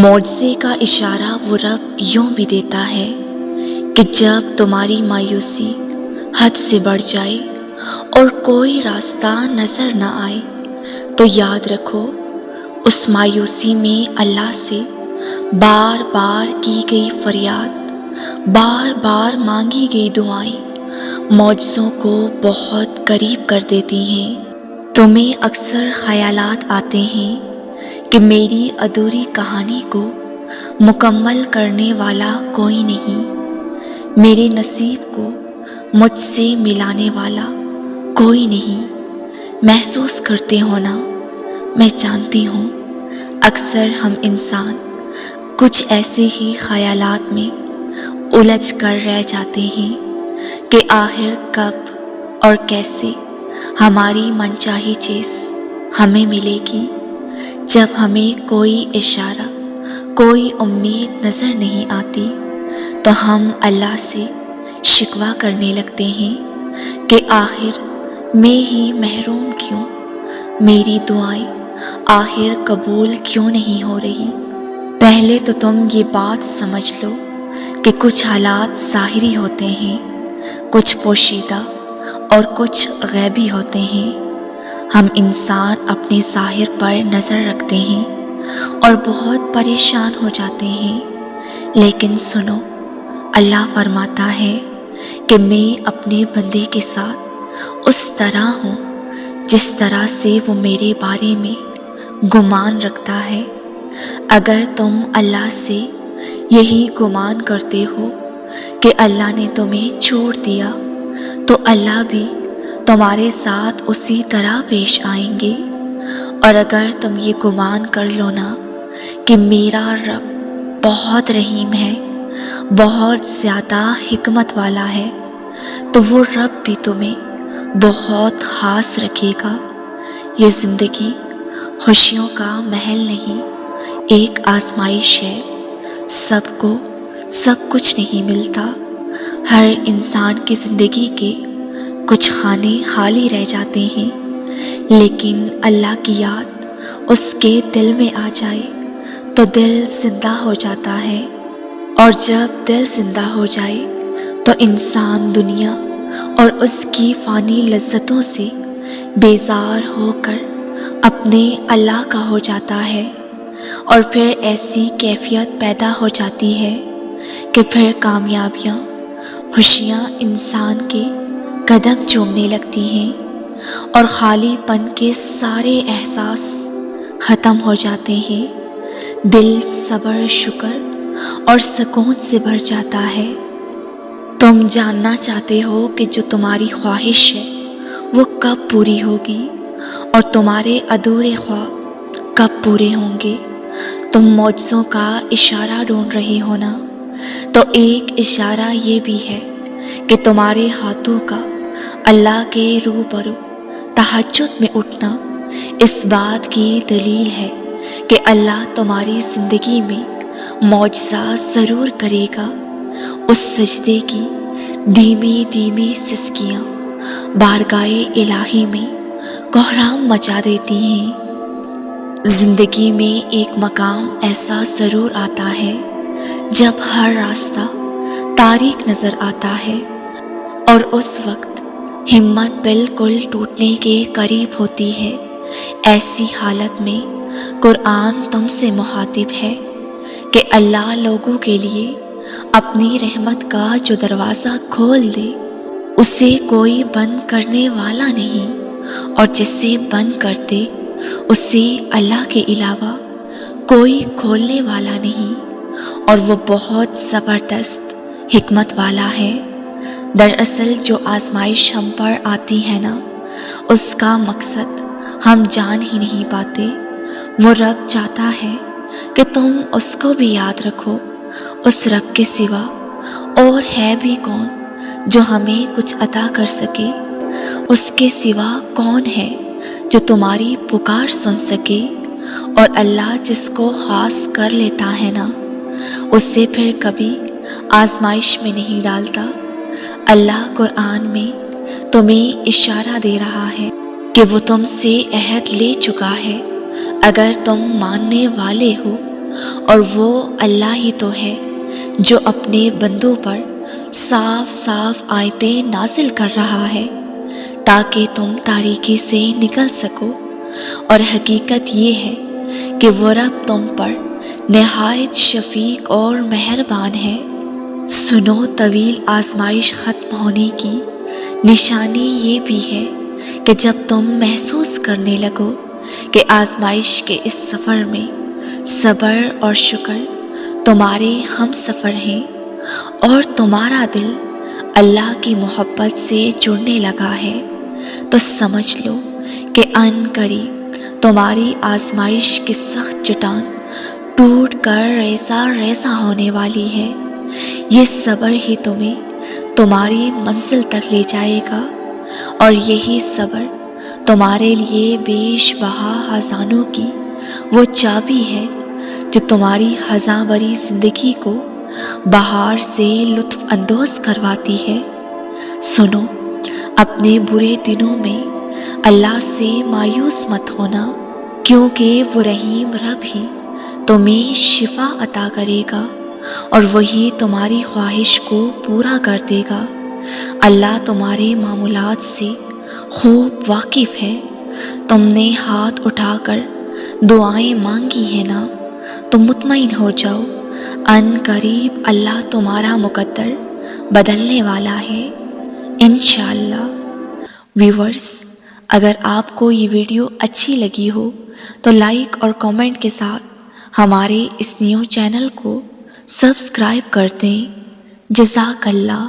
معجزے کا اشارہ وہ رب یوں بھی دیتا ہے کہ جب تمہاری مایوسی حد سے بڑھ جائے اور کوئی راستہ نظر نہ آئے تو یاد رکھو اس مایوسی میں اللہ سے بار بار کی گئی فریاد، بار بار مانگی گئی دعائیں معجزوں کو بہت قریب کر دیتی ہیں۔ تمہیں اکثر خیالات آتے ہیں کہ میری ادھوری کہانی کو مکمل کرنے والا کوئی نہیں، میرے نصیب کو مجھ سے ملانے والا کوئی نہیں۔ محسوس کرتے ہو نا، میں جانتی ہوں اکثر ہم انسان کچھ ایسے ہی خیالات میں الجھ کر رہ جاتے ہیں کہ آخر کب اور کیسے ہماری منچاہی چیز ہمیں ملے گی۔ جب ہمیں کوئی اشارہ، کوئی امید نظر نہیں آتی تو ہم اللہ سے شکوہ کرنے لگتے ہیں کہ آخر میں ہی محروم کیوں، میری دعائیں آخر قبول کیوں نہیں ہو رہی۔ پہلے تو تم یہ بات سمجھ لو کہ کچھ حالات ظاہری ہوتے ہیں، کچھ پوشیدہ اور کچھ غیبی ہوتے ہیں۔ ہم انسان اپنے ظاہر پر نظر رکھتے ہیں اور بہت پریشان ہو جاتے ہیں، لیکن سنو، اللہ فرماتا ہے کہ میں اپنے بندے کے ساتھ اس طرح ہوں جس طرح سے وہ میرے بارے میں گمان رکھتا ہے۔ اگر تم اللہ سے یہی گمان کرتے ہو کہ اللہ نے تمہیں چھوڑ دیا تو اللہ بھی تمہارے ساتھ اسی طرح پیش آئیں گے۔ اور اگر تم یہ گمان کر لو نا کہ میرا رب بہت رحیم ہے، بہت زیادہ حکمت والا ہے، تو وہ رب بھی تمہیں بہت خاص رکھے گا۔ یہ زندگی خوشیوں کا محل نہیں، ایک آزمائش ہے۔ سب کو سب کچھ نہیں ملتا، ہر انسان کی زندگی کے کچھ خانے خالی رہ جاتے ہیں، لیکن اللہ کی یاد اس کے دل میں آ جائے تو دل زندہ ہو جاتا ہے، اور جب دل زندہ ہو جائے تو انسان دنیا اور اس کی فانی لذتوں سے بیزار ہو کر اپنے اللہ کا ہو جاتا ہے، اور پھر ایسی کیفیت پیدا ہو جاتی ہے کہ پھر کامیابیاں، خوشیاں انسان کے قدم چومنے لگتی ہیں اور خالی پن کے سارے احساس ختم ہو جاتے ہیں۔ دل صبر، شکر اور سکون سے بھر جاتا ہے۔ تم جاننا چاہتے ہو کہ جو تمہاری خواہش ہے وہ کب پوری ہوگی اور تمہارے ادھورے خواب کب پورے ہوں گے۔ تم معجزوں کا اشارہ ڈھونڈ رہے ہو نا، تو ایک اشارہ یہ بھی ہے کہ تمہارے ہاتھوں کا اللہ کے روبرو تہجد میں اٹھنا اس بات کی دلیل ہے کہ اللہ تمہاری زندگی میں معجزہ ضرور کرے گا۔ اس سجدے کی دھیمی دھیمی سسکیاں بارگاہ الہی میں کوہرام مچا دیتی ہیں۔ زندگی میں ایک مقام ایسا ضرور آتا ہے جب ہر راستہ تاریک نظر آتا ہے، اور اس وقت ہمت بالکل ٹوٹنے کے قریب ہوتی ہے۔ ایسی حالت میں قرآن تم سے مخاطب ہے کہ اللہ لوگوں کے لیے اپنی رحمت کا جو دروازہ کھول دے اسے کوئی بند کرنے والا نہیں، اور جسے بند کر دے اسے اللہ کے علاوہ کوئی کھولنے والا نہیں، اور وہ بہت زبردست حکمت والا ہے۔ دراصل جو آزمائش ہم پر آتی ہے نا، اس کا مقصد ہم جان ہی نہیں پاتے۔ وہ رب چاہتا ہے کہ تم اس کو بھی یاد رکھو۔ اس رب کے سوا اور ہے بھی کون جو ہمیں کچھ عطا کر سکے؟ اس کے سوا کون ہے جو تمہاری پکار سن سکے؟ اور اللہ جس کو خاص کر لیتا ہے نا، اسے پھر کبھی آزمائش میں نہیں ڈالتا۔ اللہ قرآن میں تمہیں اشارہ دے رہا ہے کہ وہ تم سے عہد لے چکا ہے، اگر تم ماننے والے ہو اور وہ اللہ ہی تو ہے جو اپنے بندوں پر صاف صاف آیتیں نازل کر رہا ہے تاکہ تم تاریکی سے نکل سکو، اور حقیقت یہ ہے کہ وہ رب تم پر نہایت شفیق اور مہربان ہے۔ سنو، طویل آزمائش ختم ہونے کی نشانی یہ بھی ہے کہ جب تم محسوس کرنے لگو کہ آزمائش کے اس سفر میں صبر اور شکر تمہارے ہم سفر ہیں اور تمہارا دل اللہ کی محبت سے جڑنے لگا ہے، تو سمجھ لو کہ عن قریب تمہاری آزمائش کی سخت چٹان ٹوٹ کر ریزہ ریزہ ہونے والی ہے۔ یہ صبر ہی تمہیں تمہاری منزل تک لے جائے گا، اور یہی صبر تمہارے لیے بیش بہا خزانوں کی وہ چابی ہے جو تمہاری خزاں بری زندگی کو بہار سے لطف اندوز کرواتی ہے۔ سنو، اپنے برے دنوں میں اللہ سے مایوس مت ہونا، کیونکہ وہ رحیم رب ہی تمہیں شفا عطا کرے گا اور وہی تمہاری خواہش کو پورا کر دے گا۔ اللہ تمہارے معمولات سے خوب واقف ہے۔ تم نے ہاتھ اٹھا کر دعائیں مانگی ہیں نا، تو مطمئن ہو جاؤ، عن قریب اللہ تمہارا مقدر بدلنے والا ہے انشاءاللہ۔ ویورز، اگر آپ کو یہ ویڈیو اچھی لگی ہو تو لائک اور کامنٹ کے ساتھ ہمارے اس نیو چینل کو سبسکرائب کر دیں۔ جزاک اللہ۔